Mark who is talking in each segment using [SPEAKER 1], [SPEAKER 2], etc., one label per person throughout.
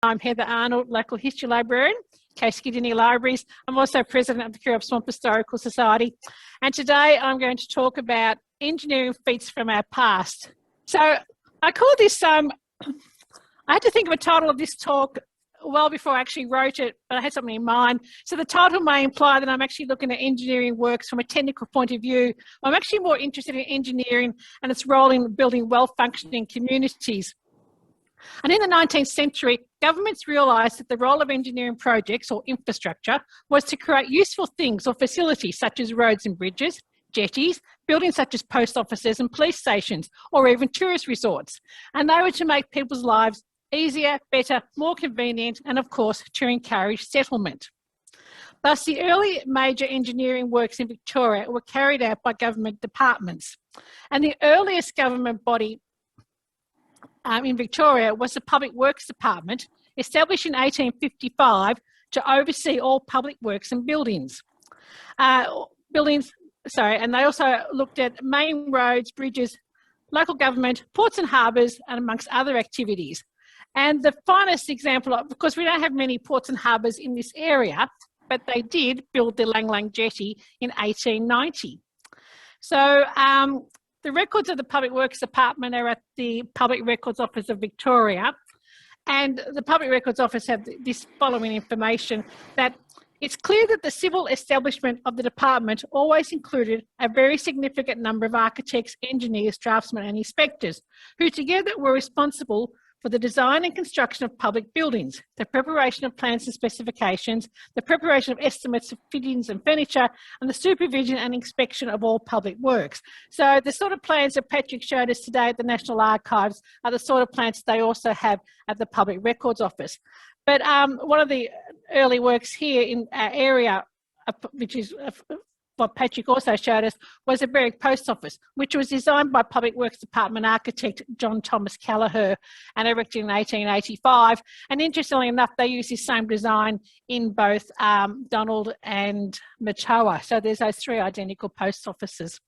[SPEAKER 1] I'm Heather Arnold, Local History Librarian, Gatani Libraries. I'm also President of the Cureup Swamp Historical Society. And today I'm going to talk about engineering feats from our past. So I call this, I had to think of a title of this talk well before I actually wrote it, but I had something in mind. So the title may imply that I'm actually looking at engineering works from a technical point of view. I'm actually more interested in engineering and its role in building well-functioning communities. And in the 19th century, governments realised that the role of engineering projects or infrastructure was to create useful things or facilities such as roads and bridges, jetties, buildings such as post offices and police stations, or even tourist resorts. And they were to make people's lives easier, better, more convenient, and of course, to encourage settlement. Thus, the early major engineering works in Victoria were carried out by government departments. And the earliest government body in Victoria was the Public Works Department, established in 1855 to oversee all public works and buildings. And they also looked at main roads, bridges, local government, ports and harbours, and amongst other activities. And the finest example, of course, we don't have many ports and harbours in this area, but they did build the Lang Lang Jetty in 1890. So the records of the Public Works Department are at the Public Records Office of Victoria, and the Public Records Office have this following information, that it's clear that the civil establishment of the department always included a very significant number of architects, engineers, draftsmen and inspectors, who together were responsible for the design and construction of public buildings, the preparation of plans and specifications, the preparation of estimates of fittings and furniture, and the supervision and inspection of all public works. So the sort of plans that Patrick showed us today at the National Archives are the sort of plans they also have at the Public Records Office. But one of the early works here in our area, which is what Patrick also showed us, was a Berwick Post Office, which was designed by Public Works Department architect John Thomas Callagher and erected in 1885. And interestingly enough, they use this same design in both Donald and Matoa. So there's those three identical post offices.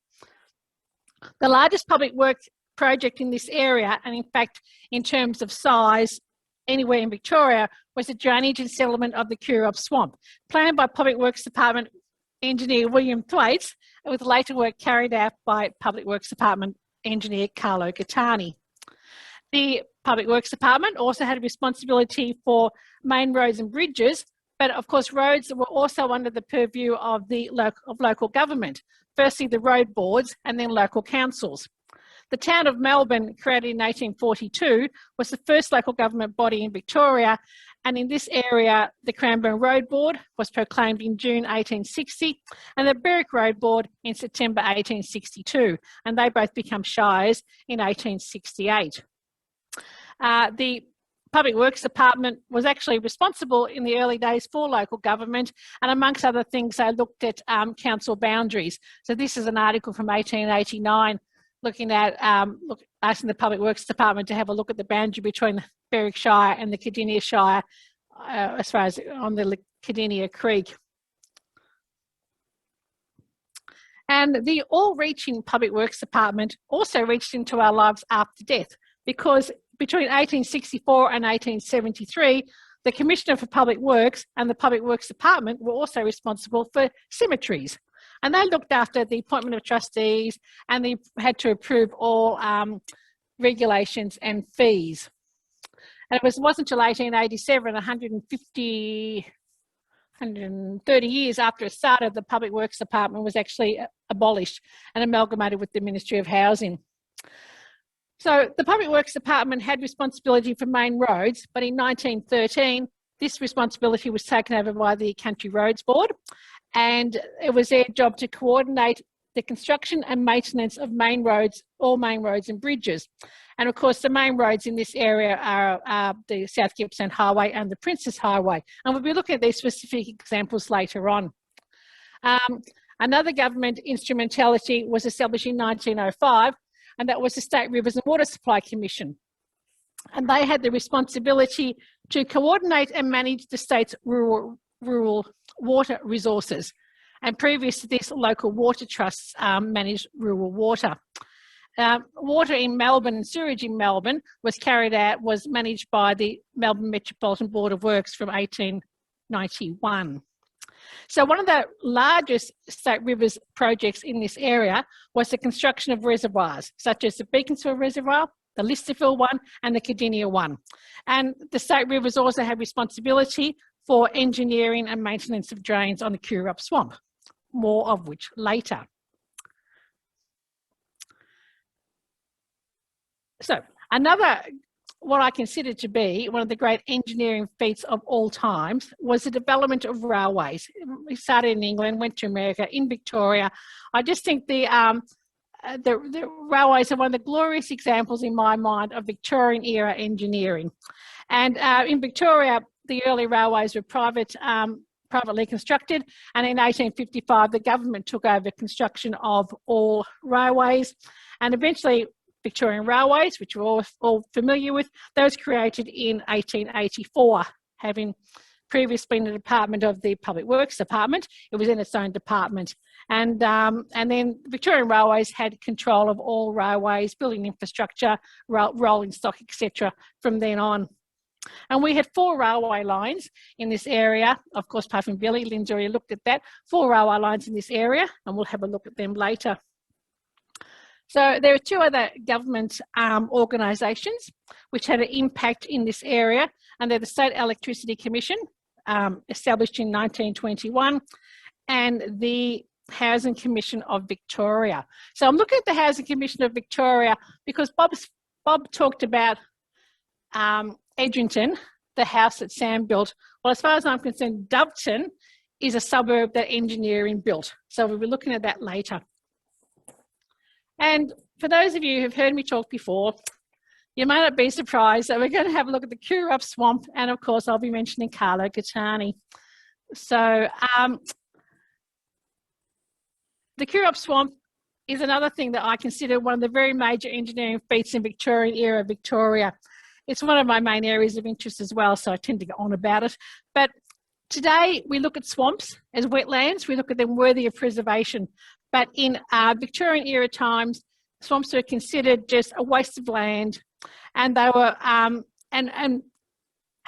[SPEAKER 1] The largest public works project in this area, and in fact, in terms of size, anywhere in Victoria, was the drainage and settlement of the Cureup Swamp, planned by Public Works Department engineer William Thwaites, with later work carried out by Public Works Department engineer Carlo Gatani. The Public Works Department also had a responsibility for main roads and bridges, but of course roads were also under the purview of local government, firstly the road boards and then local councils. The town of Melbourne, created in 1842, was the first local government body in Victoria, and in this area, the Cranbourne Road Board was proclaimed in June 1860, and the Berwick Road Board in September 1862, and they both become shires in 1868. The Public Works Department was actually responsible in the early days for local government, and amongst other things, they looked at council boundaries. So this is an article from 1889 looking at asking the Public Works Department to have a look at the boundary between the Berwick Shire and the Cardinia Shire as far as on the Cardinia Creek. And the all-reaching Public Works Department also reached into our lives after death, because between 1864 and 1873, the Commissioner for Public Works and the Public Works Department were also responsible for cemeteries. And they looked after the appointment of trustees, and they had to approve all regulations and fees. And it wasn't until 1887, 130 years after it started, the Public Works Department was actually abolished and amalgamated with the Ministry of Housing. So the Public Works Department had responsibility for main roads, but in 1913, this responsibility was taken over by the Country Roads Board, and it was their job to coordinate the construction and maintenance of main roads, all main roads and bridges. And of course, the main roads in this area are the South Gippsland Highway and the Princess Highway. And we'll be looking at these specific examples later on. Another government instrumentality was established in 1905, and that was the State Rivers and Water Supply Commission. And they had the responsibility to coordinate and manage the state's rural water resources. And previous to this, local water trusts managed rural water. water in Melbourne and sewage in Melbourne was managed by the Melbourne Metropolitan Board of Works from 1891. So one of the largest state rivers projects in this area was the construction of reservoirs, such as the Beaconsville Reservoir, the Listerfield one, and the Cardinia one. And the state rivers also have responsibility for engineering and maintenance of drains on the Cureup Swamp, more of which later. So another, what I consider to be one of the great engineering feats of all times was the development of railways. We started in England, went to America, in Victoria. I just think the railways are one of the glorious examples in my mind of Victorian era engineering. And in Victoria, the early railways were privately constructed, and in 1855 the government took over construction of all railways, and eventually Victorian Railways, which we're all familiar with, those created in 1884, having previously been the department of the Public Works Department. It was in its own department. And then Victorian Railways had control of all railways, building infrastructure, rolling stock, etc. from then on. And we had 4 railway lines in this area. Of course, apart from Billy, Lynn's already looked at that. 4 railway lines in this area, and we'll have a look at them later. So there are 2 other government organisations which had an impact in this area, and they're the State Electricity Commission, established in 1921, and the Housing Commission of Victoria. So I'm looking at the Housing Commission of Victoria because Bob talked about Edrington, the house that Sam built. Well, as far as I'm concerned, Doveton is a suburb that engineering built. So we'll be looking at that later. And for those of you who've heard me talk before, you may not be surprised that we're going to have a look at the Cureup Swamp, and of course I'll be mentioning Carlo Gatani. So the Cureup Swamp is another thing that I consider one of the very major engineering feats in Victorian era Victoria. It's one of my main areas of interest as well, so I tend to go on about it. But today we look at swamps as wetlands. We look at them worthy of preservation. But in Victorian era times, swamps were considered just a waste of land, and they were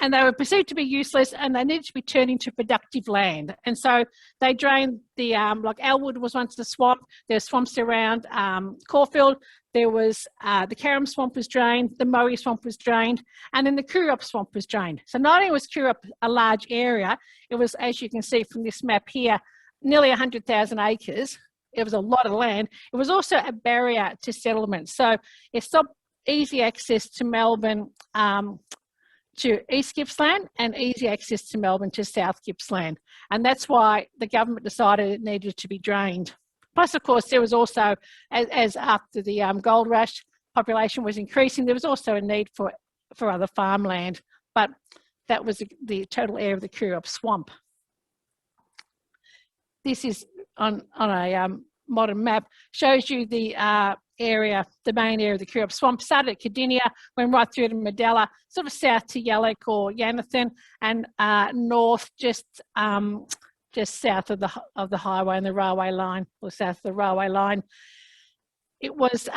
[SPEAKER 1] and they were perceived to be useless, and they needed to be turned into productive land. And so they drained the like Elwood was once a swamp. There's swamps around Caulfield. There was the Cureup Swamp was drained, the Moe Swamp was drained, and then the Cureup Swamp was drained. So not only was Cureup a large area, it was, as you can see from this map here, nearly 100,000 acres. It was a lot of land. It was also a barrier to settlement. So it stopped easy access to Melbourne to East Gippsland and easy access to Melbourne to South Gippsland. And that's why the government decided it needed to be drained. Plus, of course, there was also, as after the gold rush, population was increasing, there was also a need for other farmland. But that was the total area of the Cureup Swamp. This is on a modern map, shows you the area, the main area of the Cureup Swamp. Started at Cardinia, went right through to Medella, sort of south to Yallock or Yanathan, and north just south of the highway and the railway line, or south of the railway line. It was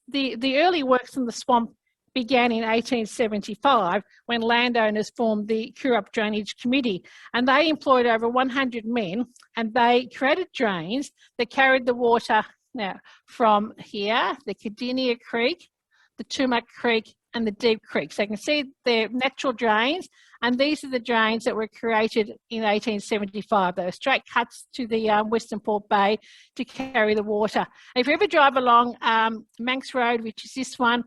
[SPEAKER 1] the early works in the swamp began in 1875 when landowners formed the Cureup Drainage Committee, and they employed over 100 men, and they created drains that carried the water now from here, the Cardinia Creek, the Tumut Creek, and the Deep Creek. So you can see they're natural drains, and these are the drains that were created in 1875. They were straight cuts to the Western Port Bay to carry the water. And if you ever drive along Manx Road, which is this one,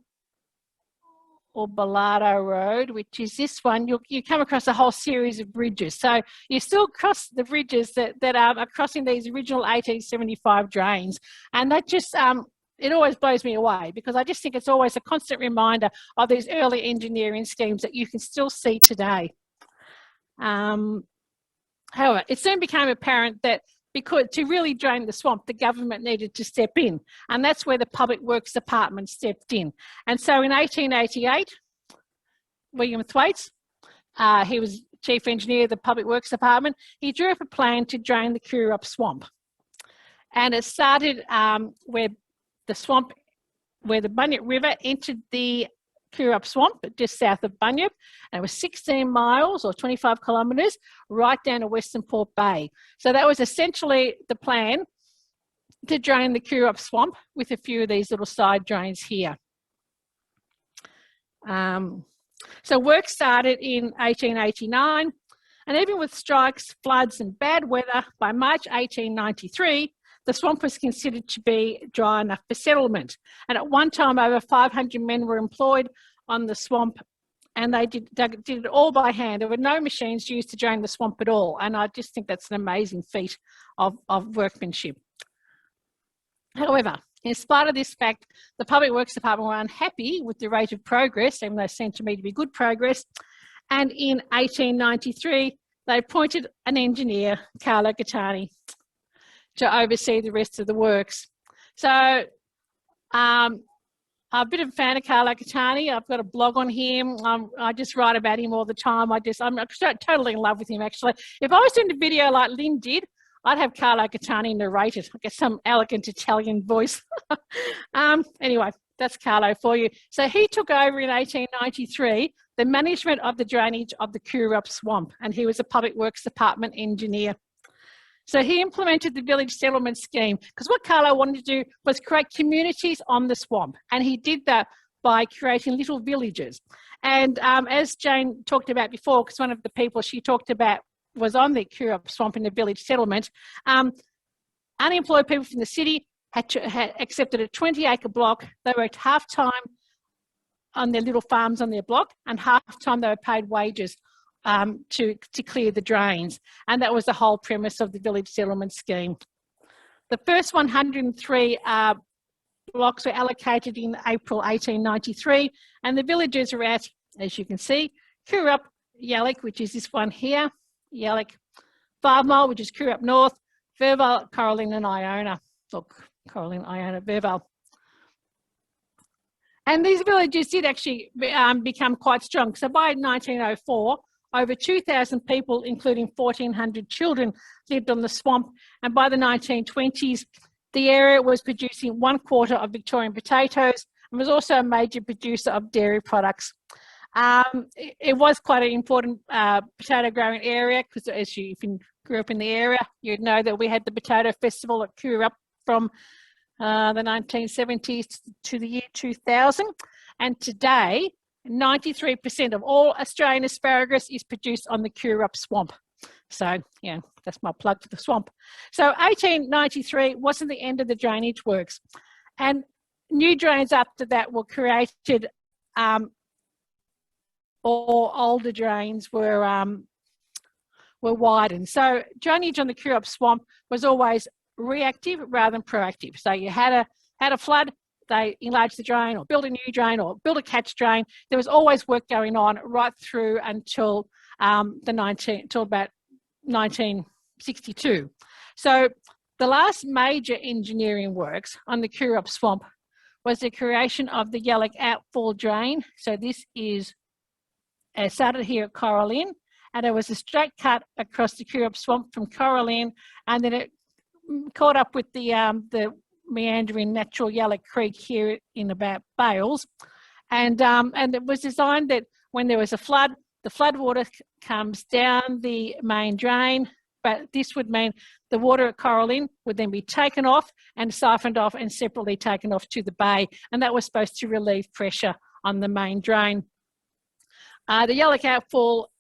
[SPEAKER 1] or Bellardo Road, which is this one, you come across a whole series of bridges. So you still cross the bridges that are crossing these original 1875 drains. And that just, it always blows me away, because I just think it's always a constant reminder of these early engineering schemes that you can still see today. However, it soon became apparent that because to really drain the swamp, the government needed to step in, and that's where the Public Works Department stepped in. And so in 1888, William Thwaites, he was Chief Engineer of the Public Works Department, he drew up a plan to drain the Cureup Swamp. And it started where the swamp where the Bunyip River entered the Cureup Swamp, just south of Bunyip, and it was 16 miles or 25 kilometres right down to Western Port Bay. So that was essentially the plan, to drain the Cureup Swamp with a few of these little side drains here. So work started in 1889, and even with strikes, floods and bad weather, by March 1893, the swamp was considered to be dry enough for settlement. And at one time, over 500 men were employed on the swamp, and they did it all by hand. There were no machines used to drain the swamp at all. And I just think that's an amazing feat of workmanship. However, in spite of this fact, the Public Works Department were unhappy with the rate of progress, even though it seemed to me to be good progress. And in 1893, they appointed an engineer, Carlo Gatani, to oversee the rest of the works. So I'm a bit of a fan of Carlo Gatani. I've got a blog on him. I just write about him all the time. I'm totally in love with him, actually. If I was doing a video like Lynn did, I'd have Carlo Gatani narrate it. I get some elegant Italian voice. Anyway, that's Carlo for you. So he took over in 1893 the management of the drainage of the Cureup Swamp, and he was a Public Works Department engineer. So he implemented the village settlement scheme, because what Carlo wanted to do was create communities on the swamp, and he did that by creating little villages. And as Jane talked about before, because one of the people she talked about was on the Cureup Swamp in the village settlement, unemployed people from the city had accepted a 20-acre block. They worked half-time on their little farms on their block, and half-time they were paid wages to clear the drains. And that was the whole premise of the village settlement scheme. The first 103 blocks were allocated in April 1893, and the villages are at, as you can see, Cureup, Yallock, which is this one here, Yallock, 5 Mile, which is Cureup North, Verval, Coralline and Iona, or Coralline, Iona, Verval. And these villages did actually become quite strong. So by 1904, over 2,000 people, including 1,400 children, lived on the swamp. And by the 1920s, the area was producing 1/4 of Victorian potatoes and was also a major producer of dairy products. It was quite an important potato growing area, because if you grew up in the area, you'd know that we had the potato festival at Cureup from the 1970s to the year 2000. And today, 93% of all Australian asparagus is produced on the Cureup Swamp. So, yeah, that's my plug for the swamp. So 1893 wasn't the end of the drainage works. And new drains after that were created, or older drains were widened. So drainage on the Cureup Swamp was always reactive rather than proactive. So you had a flood, they enlarged the drain or built a new drain or built a catch drain. There was always work going on right through until about 1962. So the last major engineering works on the Cureup Swamp was the creation of the Yallock outfall drain. So this is started here at Coralline, and it was a straight cut across the Cureup Swamp from Coralline, and then it caught up with the meandering natural Yallock Creek here in about Bales, and it was designed that when there was a flood, the flood water comes down the main drain, but this would mean the water at Coralline would then be taken off and siphoned off and separately taken off to the bay, and that was supposed to relieve pressure on the main drain. The Yallock Outfall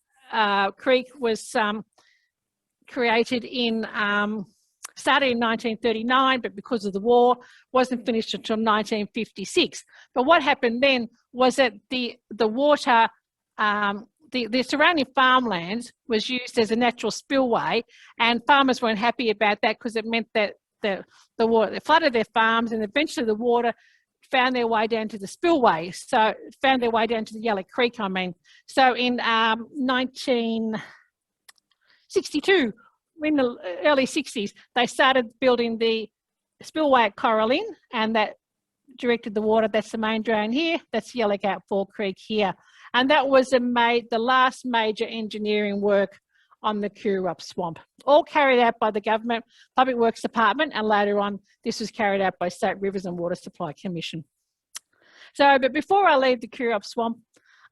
[SPEAKER 1] Creek was created started in 1939, but because of the war, wasn't finished until 1956. But what happened then was that the water, the surrounding farmlands was used as a natural spillway, and farmers weren't happy about that because it meant that the water, they flooded their farms, and eventually the water found their way down to the spillway, so found their way down to the Yallock Creek, I mean. So in 1962, in the early 60s, they started building the spillway at Coralline, and that directed the water. That's the main drain here, that's Yallock Outfall Creek here. And that was the last major engineering work on the Cureup Swamp, all carried out by the Government Public Works Department, and later on this was carried out by State Rivers and Water Supply Commission. So, but before I leave the Cureup Swamp,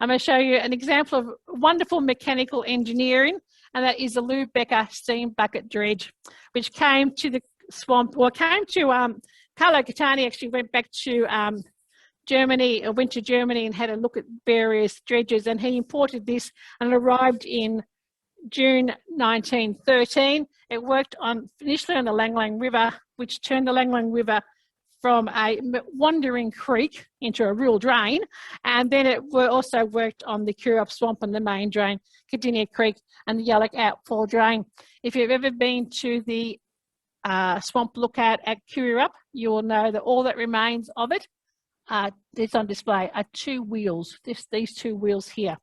[SPEAKER 1] I'm going to show you an example of wonderful mechanical engineering, and that is the Lou Becker steam bucket dredge, which came to the swamp, or came to Carlo Gatani actually went back to Germany, or went to Germany and had a look at various dredges, and he imported this and arrived in June 1913. It worked on initially on the Lang Lang River, which turned the Lang Lang River from a wandering creek into a real drain, and then it also worked on the Cureup Swamp and the main drain, Cardinia Creek, and the Yallock Outfall Drain. If you've ever been to the swamp lookout at Cureup, you will know that all that remains of it, that's on display, are two wheels, these two wheels here.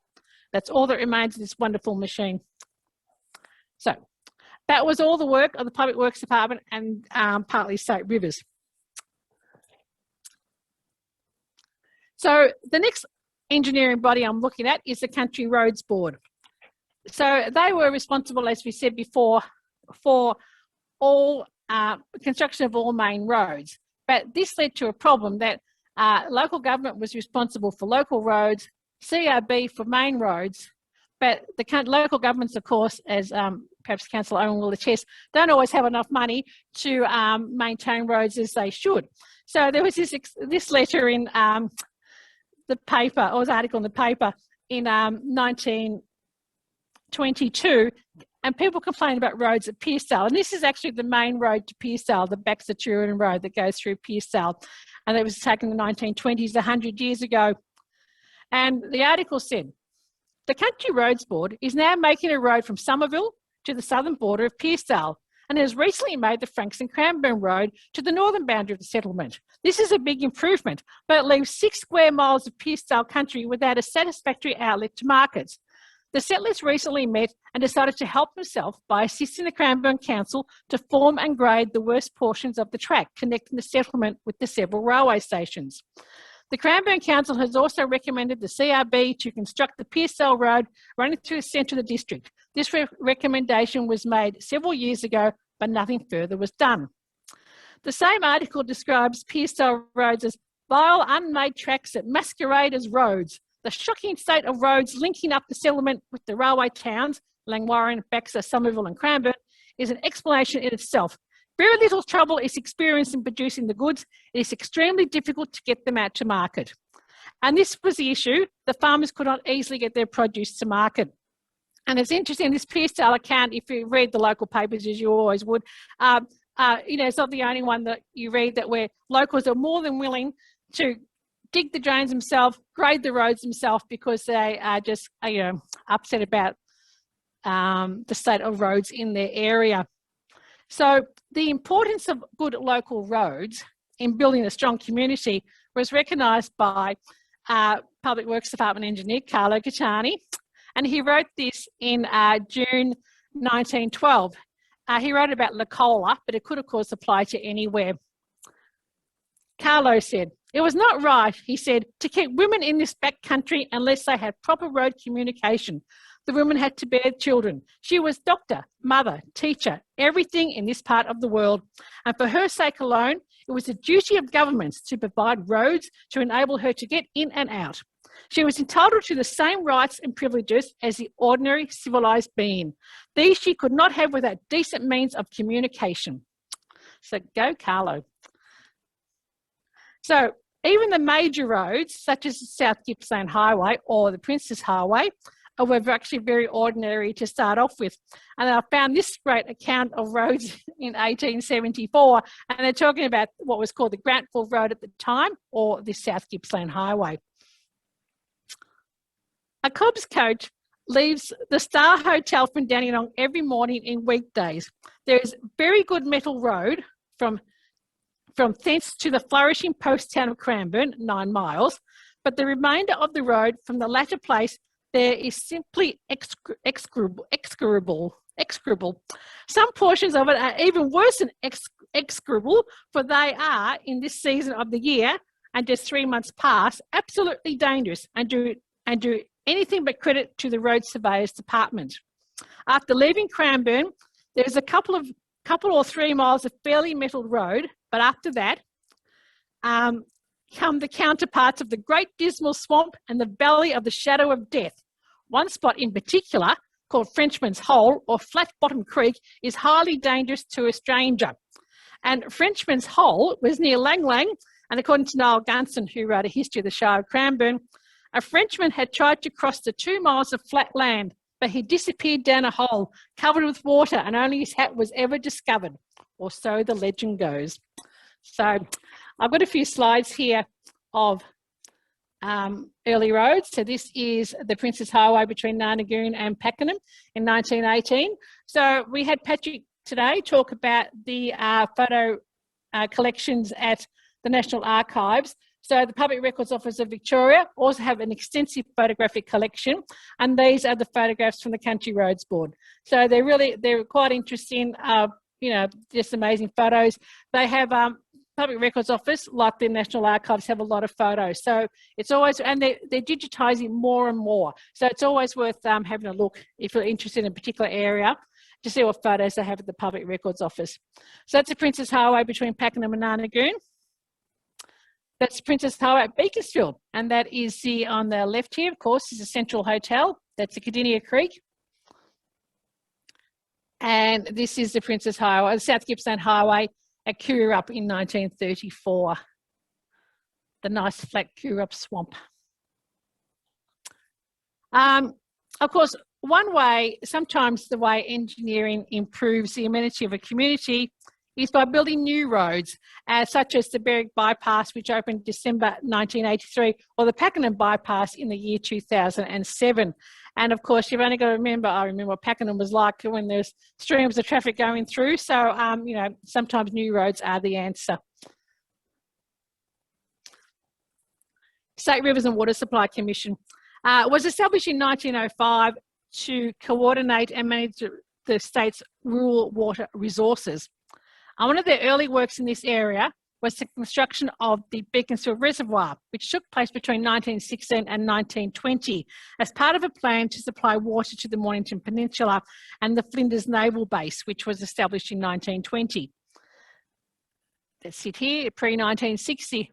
[SPEAKER 1] That's all that remains of this wonderful machine. So that was all the work of the Public Works Department and partly State Rivers. So the next engineering body I'm looking at is the Country Roads Board. So they were responsible, as we said before, for all construction of all main roads. But this led to a problem that local government was responsible for local roads, CRB for main roads, but the local governments, of course, as perhaps Councillor Owen will attest, don't always have enough money to maintain roads as they should. So there was this letter in the paper, or the article in the paper in 1922, and people complained about roads at Pearsall. And this is actually the main road to Pearsall, the Baxter-Turin Road that goes through Pearsall. And it was taken in the 1920s, 100 years ago. And the article said, the Country Roads Board is now making a road from Somerville to the southern border of Pearsall, and has recently made the Franks and Cranbourne Road to the northern boundary of the settlement. This is a big improvement, but it leaves 6 square miles of Pearsall country without a satisfactory outlet to markets. The settlers recently met and decided to help themselves by assisting the Cranbourne Council to form and grade the worst portions of the track, connecting the settlement with the several railway stations. The Cranbourne Council has also recommended the CRB to construct the Pearsall Road running through the centre of the district. This recommendation was made several years ago, but nothing further was done. The same article describes Pearsall roads as vile, unmade tracks that masquerade as roads. The shocking state of roads linking up the settlement with the railway towns, Langwarrin, Baxter, Somerville and Cranbourne, is an explanation in itself. Very little trouble is experienced in producing the goods. It is extremely difficult to get them out to market. And this was the issue. The farmers could not easily get their produce to market. And it's interesting, this Pearsall account, if you read the local papers, as you always would, it's not the only one that you read that where locals are more than willing to dig the drains themselves, grade the roads themselves, because they are just upset about the state of roads in their area. So the importance of good local roads in building a strong community was recognised by Public Works Department engineer Carlo Gatani, and he wrote this in June 1912. He wrote about Lacola, but it could of course apply to anywhere. Carlo said, "It was not right," he said, "to keep women in this back country unless they had proper road communication. The woman had to bear children. She was doctor, mother, teacher, everything in this part of the world. And for her sake alone, it was the duty of governments to provide roads to enable her to get in and out. She was entitled to the same rights and privileges as the ordinary civilised being. These she could not have without decent means of communication." So go Carlo. So even the major roads, such as the South Gippsland Highway or the Princes Highway, were actually very ordinary to start off with. And I found this great account of roads in 1874, and they're talking about what was called the Grantville Road at the time, or the South Gippsland Highway. A Cobb's coach leaves the Star Hotel from Dandenong every morning in weekdays. There is very good metal road from thence to the flourishing post town of Cranbourne, 9 miles, but the remainder of the road from the latter place there is simply execrable. Some portions of it are even worse than execrable, for they are, in this season of the year, and just 3 months past, absolutely dangerous and do anything but credit to the Road Surveyor's Department. After leaving Cranbourne, there's a couple or 3 miles of fairly metalled road, but after that come the counterparts of the Great Dismal Swamp and the Valley of the Shadow of Death. One spot in particular, called Frenchman's Hole or Flat Bottom Creek, is highly dangerous to a stranger. And Frenchman's Hole was near Lang Lang, and according to Niall Gunson, who wrote a history of the Shire of Cranbourne, a Frenchman had tried to cross the 2 miles of flat land, but he disappeared down a hole covered with water and only his hat was ever discovered, or so the legend goes. So I've got a few slides here of early roads. So this is the Princes Highway between Narnagoon and Pakenham in 1918. So we had Patrick today talk about the photo collections at the National Archives. So the Public Records Office of Victoria also have an extensive photographic collection, and these are the photographs from the Country Roads Board. So they're quite interesting, just amazing photos. They have Public Records Office, like the National Archives, have a lot of photos. So it's always, and they're digitising more and more. So it's always worth having a look if you're interested in a particular area to see what photos they have at the Public Records Office. So that's the Princes Highway between Pakenham and Narnagoon. That's Princes Highway at Beaconsville, and that is on the left here, of course, is the Central Hotel. That's the Cardinia Creek. And this is the Princes Highway, the South Gippsland Highway at Cureup in 1934. The nice flat Cureup Swamp. Of course, sometimes the way engineering improves the amenity of a community is by building new roads, such as the Berwick Bypass, which opened December 1983, or the Pakenham Bypass in the year 2007. And of course, you've only got to remember, I remember what Pakenham was like when there's streams of traffic going through. So, sometimes new roads are the answer. State Rivers and Water Supply Commission was established in 1905 to coordinate and manage the state's rural water resources. One of the early works in this area was the construction of the Beaconsville reservoir, which took place between 1916 and 1920 as part of a plan to supply water to the Mornington Peninsula and the Flinders Naval Base, which was established in 1920. That's it here, pre-1960.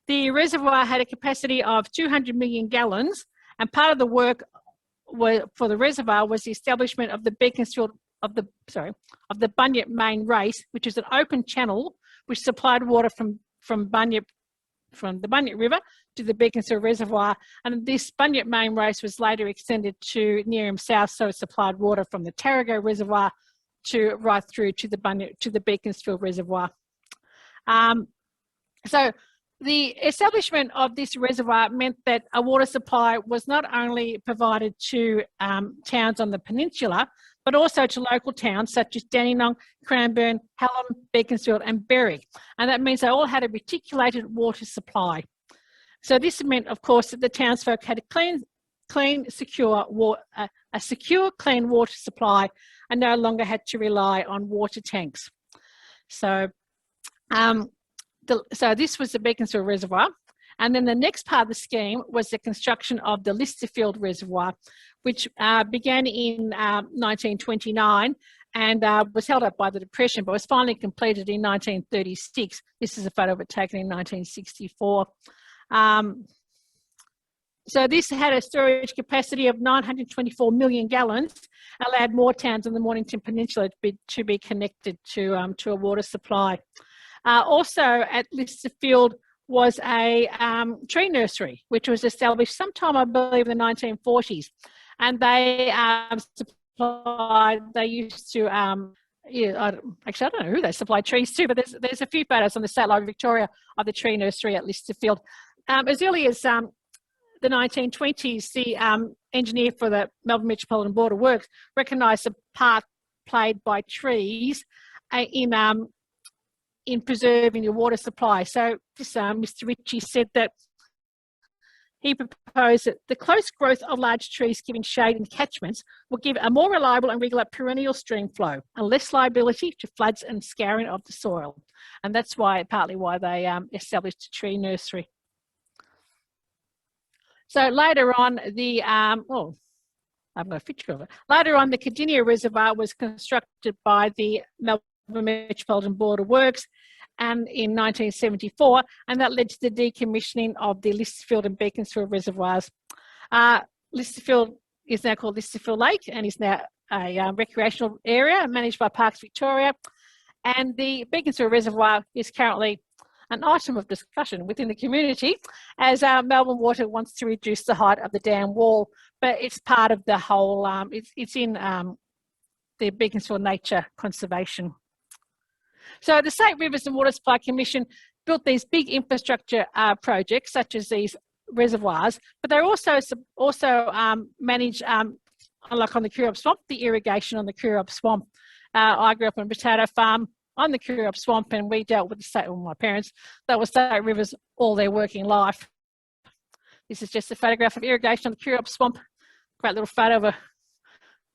[SPEAKER 1] The reservoir had a capacity of 200 million gallons, and part of the work for the reservoir was the establishment of the Beaconsfield of the Bunyip Main Race, which is an open channel which supplied water from the Bunyip River to the Beaconsfield Reservoir. And this Bunyip Main Race was later extended to Nearham South, so it supplied water from the Tarago Reservoir right through to the Beaconsfield Reservoir. So the establishment of this reservoir meant that a water supply was not only provided to towns on the peninsula, but also to local towns such as Dandenong, Cranbourne, Hallam, Beaconsfield and Berwick. And that means they all had a reticulated water supply. So this meant, of course, that the townsfolk had a secure, clean water supply and no longer had to rely on water tanks. So, so this was the Beaconsfield Reservoir. And then the next part of the scheme was the construction of the Listerfield Reservoir, which began in 1929 and was held up by the Depression, but was finally completed in 1936. This is a photo of it taken in 1964. So this had a storage capacity of 924 million gallons, allowed more towns on the Mornington Peninsula to be connected to a water supply. Also at Listerfield was a tree nursery, which was established sometime, I believe, in the 1940s. And they used to, actually, I don't know who they supplied trees to, but there's a few photos on the State Library of Victoria of the tree nursery at Listerfield. As early as the 1920s, the engineer for the Melbourne Metropolitan Board of Works recognised the part played by trees in preserving your water supply. So this Mr. Ritchie said that he proposed that the close growth of large trees giving shade in catchments will give a more reliable and regular perennial stream flow and less liability to floods and scouring of the soil. And that's partly why they established a tree nursery. So later on, I've got a picture of it. Later on, the Cardinia Reservoir was constructed by the Melbourne Metropolitan Board of Works and in 1974, and that led to the decommissioning of the Listerfield and Beaconsville reservoirs. Listerfield is now called Listerfield Lake and is now a recreational area managed by Parks Victoria. And the Beaconsville Reservoir is currently an item of discussion within the community as Melbourne Water wants to reduce the height of the dam wall, but it's part of the whole, it's in the Beaconsville Nature Conservation. So the State Rivers and Water Supply Commission built these big infrastructure projects such as these reservoirs, but they also manage, like on the Cureup Swamp, the irrigation on the Cureup Swamp. I grew up on a potato farm on the Cureup Swamp, and we dealt with the state, well, my parents, that was State Rivers all their working life. This is just a photograph of irrigation on the Cureup Swamp. Great little photo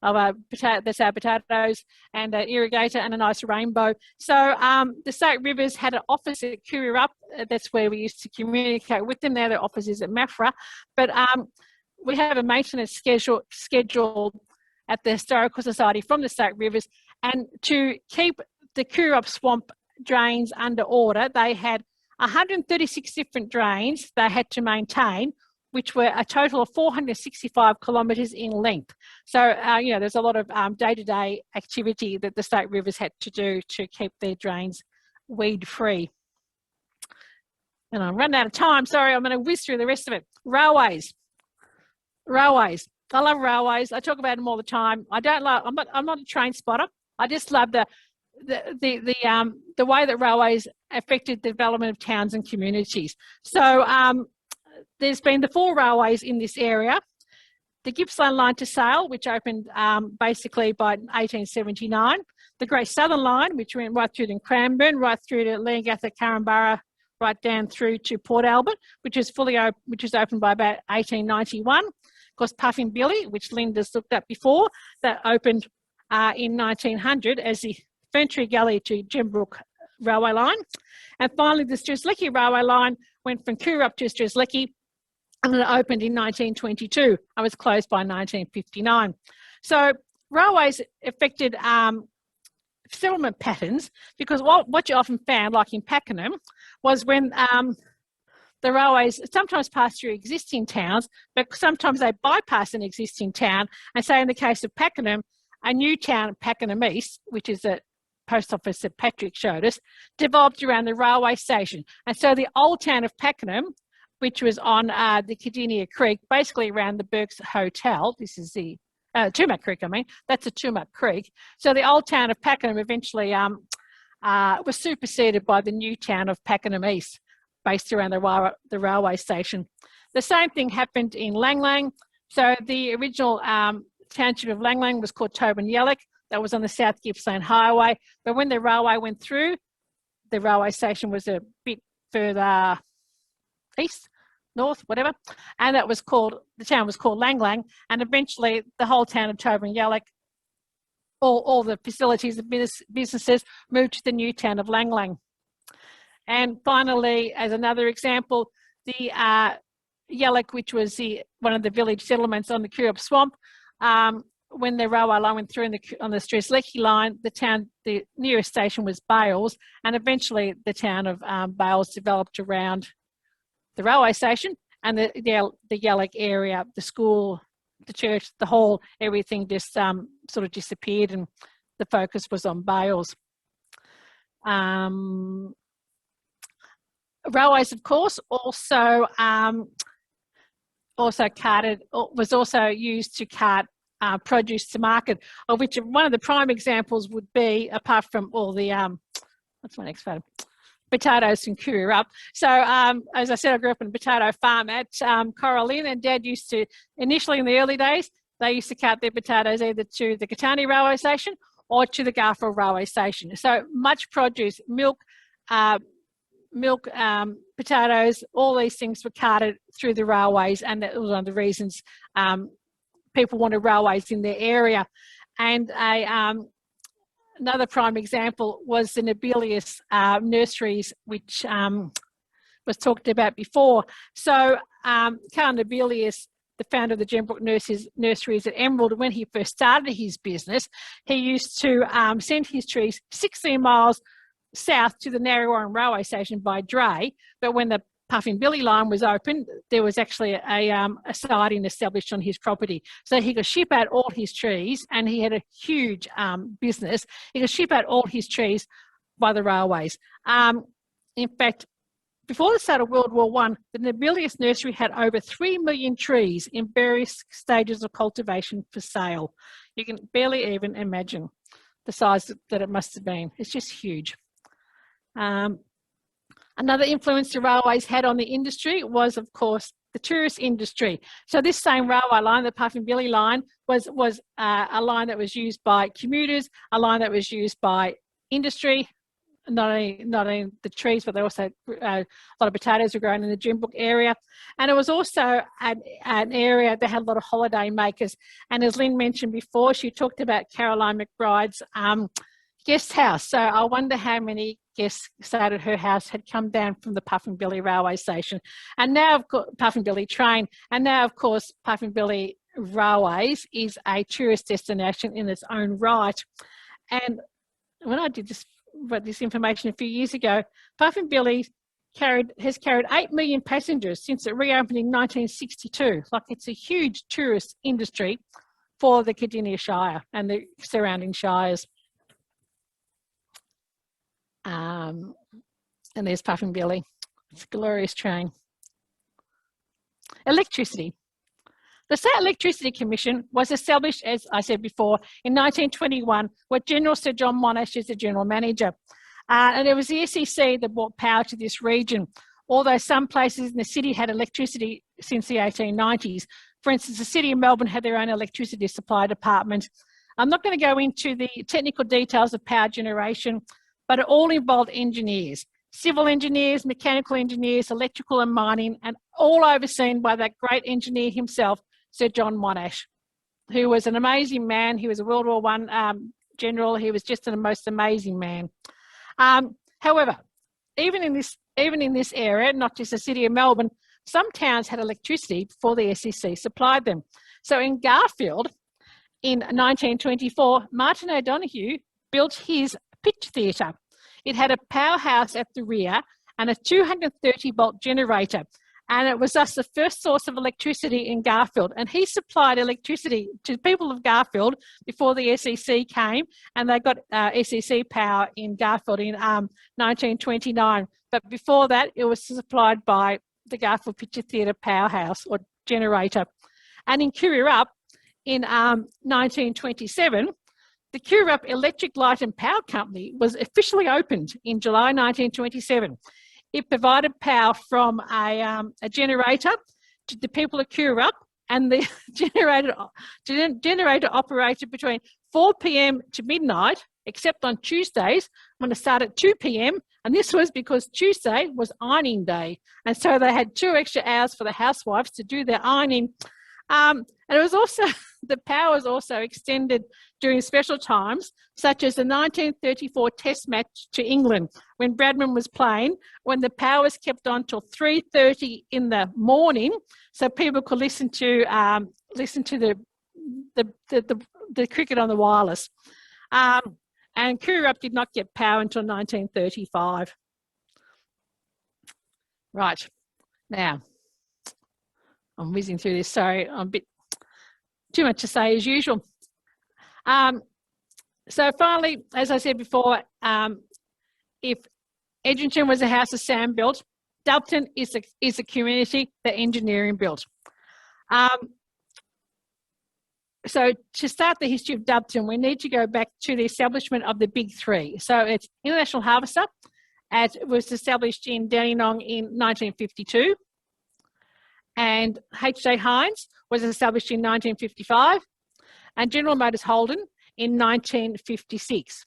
[SPEAKER 1] of a potato, that's our potatoes, and an irrigator and a nice rainbow. So the State Rivers had an office at Cureup. That's where we used to communicate with them. Now their office is at Maffra. But we have a maintenance schedule at the Historical Society from the State Rivers, and to keep the Cureup Swamp drains under order, they had 136 different drains they had to maintain, which were a total of 465 kilometres in length. So, you know, there's a lot of day-to-day activity that the State Rivers had to do to keep their drains weed-free. And I'm running out of time, sorry, I'm going to whiz through the rest of it. Railways. Railways. I love railways. I talk about them all the time. I don't love, I'm not a train spotter. I just love the way that railways affected the development of towns and communities. So there's been the 4 railways in this area. The Gippsland Line to Sale, which opened basically by 1879. The Great Southern Line, which went right through to Cranbourne, right through to Leongatha, Carramburra, right down through to Port Albert, which was opened by about 1891. Of course, Puffin Billy, which Linda's looked at before, that opened in 1900 as the Ferntree Gully to Gembrook Railway Line. And finally, the Strzelecki Railway Line went from Cureup to Strzelecki, and it opened in 1922 and was closed by 1959. So railways affected settlement patterns, because what you often found, like in Pakenham, was when the railways sometimes pass through existing towns, but sometimes they bypass an existing town. And say in the case of Pakenham, a new town, Pakenham East, which is a post office that Patrick showed us, developed around the railway station. And so the old town of Pakenham, which was on the Cardinia Creek, basically around the Burke's Hotel, this is the Tumac Creek, I mean, that's a Tumac Creek. So the old town of Pakenham eventually was superseded by the new town of Pakenham East, based around the railway station. The same thing happened in Lang Lang. So the original township of Lang Lang was called Tobin Yallock. That was on the South Gippsland Highway. But when the railway went through, the railway station was a bit further east, north, whatever. And that was called, the town was called Lang Lang. And eventually the whole town of Tobin Yallock, all the facilities and businesses moved to the new town of Lang Lang. And finally, as another example, the Yallock, which was one of the village settlements on the Cureup Swamp, when the railway line went through on the Strzelecki line, the nearest station was Bales, and eventually the town of Bales developed around the railway station, and the Yallock area, the school, the church, the hall, everything just sort of disappeared, and the focus was on Bales. Railways, of course, also was also used to cart produce to market, of which one of the prime examples would be, apart from all the what's my next photo? Potatoes from Cureup. So as I said, I grew up on a potato farm at Coralline, and Dad used to, initially in the early days, they used to cart their potatoes either to the Gatani railway station or to the Garfield railway station. So much produce, milk, potatoes, all these things were carted through the railways, and that was one of the reasons people wanted railways in their area. And another prime example was the Nobelius nurseries, which was talked about before. So Carl Nobelius the founder of the Gembrook Nurseries at Emerald, when he first started his business, he used to send his trees 16 miles south to the Narre Railway Station by dray. But when the Puffin Billy line was opened, there was actually a siding established on his property. So he could ship out all his trees, and he had a huge business. He could ship out all his trees by the railways. In fact, before the start of World War I, the Nobilius Nursery had over 3 million trees in various stages of cultivation for sale. You can barely even imagine the size that it must have been. It's just huge. Another influence the railways had on the industry was, of course, the tourist industry. So this same railway line, the Puffin Billy line, was a line that was used by commuters, a line that was used by industry. Not only the trees, but they also a lot of potatoes were grown in the Gembrook area, and it was also an area that had a lot of holiday makers. And as Lynn mentioned before, she talked about Caroline McBride's guest house. So I wonder how many guests stayed at her house had come down from the Puffin Billy railway station, and now of course Puffin Billy train, and now of course Puffin Billy Railways is a tourist destination in its own right. And when I did this information a few years ago, Puffin Billy has carried 8 million passengers since it reopened in 1962. Like, it's a huge tourist industry for the Cardinia Shire and the surrounding shires. And there's Puffin Billy. It's a glorious train. Electricity. The State Electricity Commission was established, as I said before, in 1921, with General Sir John Monash as the General Manager. And it was the SEC that brought power to this region, although some places in the city had electricity since the 1890s. For instance, the City of Melbourne had their own electricity supply department. I'm not going to go into the technical details of power generation, but it all involved engineers, civil engineers, mechanical engineers, electrical and mining, and all overseen by that great engineer himself, Sir John Monash, who was an amazing man. He was a World War I general. He was just the most amazing man. However, even in this area, not just the City of Melbourne, some towns had electricity before the SEC supplied them. So in Garfield, in 1924, Martin O'Donoghue built his pitch theatre. It had a powerhouse at the rear and a 230-volt generator, and it was thus the first source of electricity in Garfield. And he supplied electricity to people of Garfield before the SEC came, and they got SEC power in Garfield in 1929. But before that, it was supplied by the Garfield Picture Theatre powerhouse or generator. And in Cureup, in 1927, the Cureup Electric Light and Power Company was officially opened in July 1927. It provided power from a generator to the people of Cureup, and the generator operated between 4 p.m. to midnight, except on Tuesdays when it started at 2 p.m. And this was because Tuesday was ironing day. And so they had 2 extra hours for the housewives to do their ironing. And it was also, the power was also extended during special times, such as the 1934 Test match to England, when Bradman was playing, when the power was kept on till 3:30 in the morning, so people could listen to the cricket on the wireless. And Cureup did not get power until 1935. Right, now, I'm whizzing through this, sorry, I'm a bit too much to say as usual. So finally, as I said before, if Edrington was a house that Sam built, Dubton is a community that engineering built. So to start the history of Dubton, we need to go back to the establishment of the Big Three. So it's International Harvester, as it was established in Dandenong in 1952. And H.J. Hines was established in 1955, and General Motors Holden in 1956.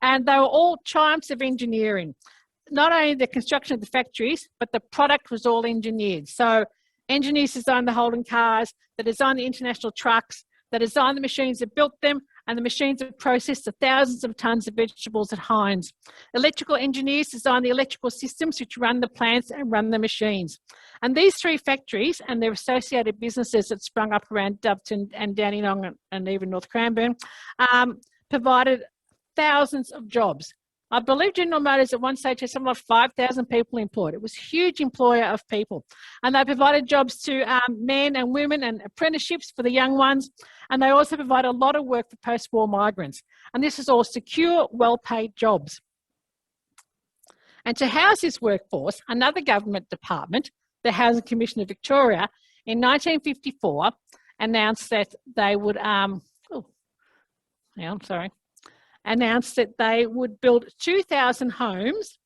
[SPEAKER 1] And they were all triumphs of engineering. Not only the construction of the factories, but the product was all engineered. So engineers designed the Holden cars, they designed the international trucks, they designed the machines that built them, and the machines have processed the thousands of tonnes of vegetables at Heinz. Electrical engineers design the electrical systems which run the plants and run the machines. And these three factories and their associated businesses that sprung up around Doveton and Dandenong and even North Cranbourne provided thousands of jobs. I believe General Motors at one stage had something like 5,000 people employed. It was a huge employer of people. And they provided jobs to men and women and apprenticeships for the young ones. And they also provided a lot of work for post-war migrants. And this is all secure, well-paid jobs. And to house this workforce, another government department, the Housing Commission of Victoria, in 1954 announced that they would, announced that they would build 2,000 homes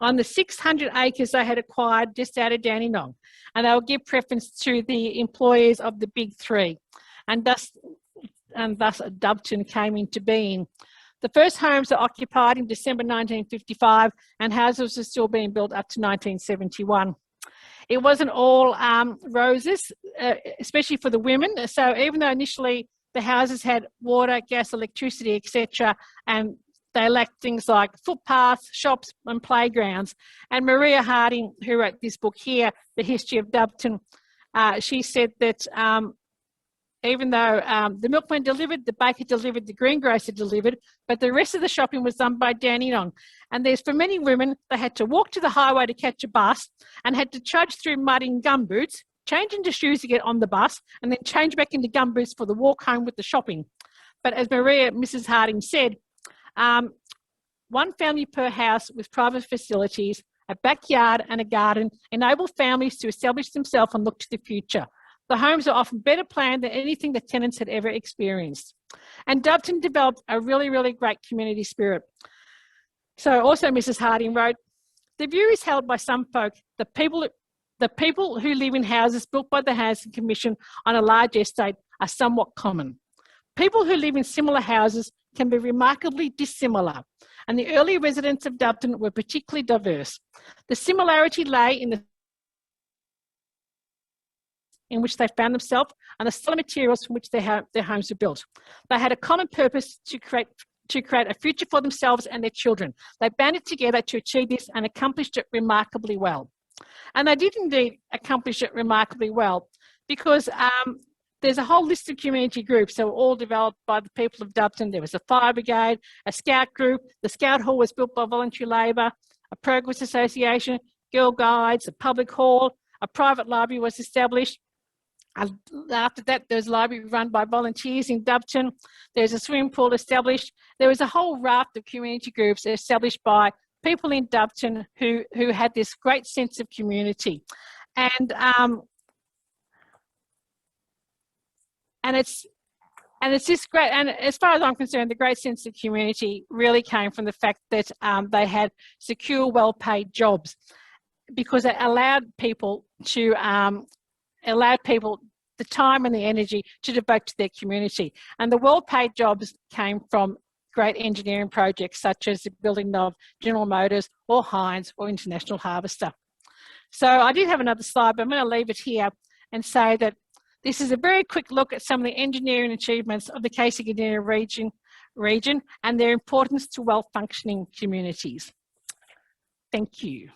[SPEAKER 1] on the 600 acres they had acquired just out of Dandenong. And they would give preference to the employees of the big three. And thus Doveton came into being. The first homes were occupied in December 1955 and houses were still being built up to 1971. It wasn't all roses, especially for the women. So even though initially the houses had water, gas, electricity, etc., and they lacked things like footpaths, shops and playgrounds. And Maria Harding, who wrote this book here, The History of Doveton, she said that even though the milkman delivered, the baker delivered, the greengrocer delivered, but the rest of the shopping was done by Dandenong. And there's, for many women, they had to walk to the highway to catch a bus and had to trudge through mud in gumboots, change into shoes to get on the bus, and then change back into gumboots for the walk home with the shopping. But as Mrs. Harding said, one family per house with private facilities, a backyard and a garden enable families to establish themselves and look to the future. The homes are often better planned than anything the tenants had ever experienced. And Doveton developed a really, really great community spirit. So also Mrs. Harding wrote, the view is held by some folk, the people who live in houses built by the Housing Commission on a large estate are somewhat common. People who live in similar houses can be remarkably dissimilar, and the early residents of Doveton were particularly diverse. The similarity lay in which they found themselves and the style of materials from which their homes were built. They had a common purpose to create a future for themselves and their children. They banded together to achieve this and accomplished it remarkably well. And they did indeed accomplish it remarkably well because there's a whole list of community groups that were all developed by the people of Doveton. There was a fire brigade, a scout group, the scout hall was built by voluntary labour, a progress association, girl guides, a public hall, a private library was established. After that, there was a library run by volunteers in Doveton. There's a swimming pool established. There was a whole raft of community groups established by people in Doveton who had this great sense of community. And it's this great, and as far as I'm concerned, the great sense of community really came from the fact that they had secure, well-paid jobs, because it allowed people the time and the energy to devote to their community. And the well-paid jobs came from great engineering projects such as the building of General Motors or Heinz or International Harvester. So I did have another slide, but I'm going to leave it here and say that this is a very quick look at some of the engineering achievements of the Cardinia region and their importance to well-functioning communities. Thank you.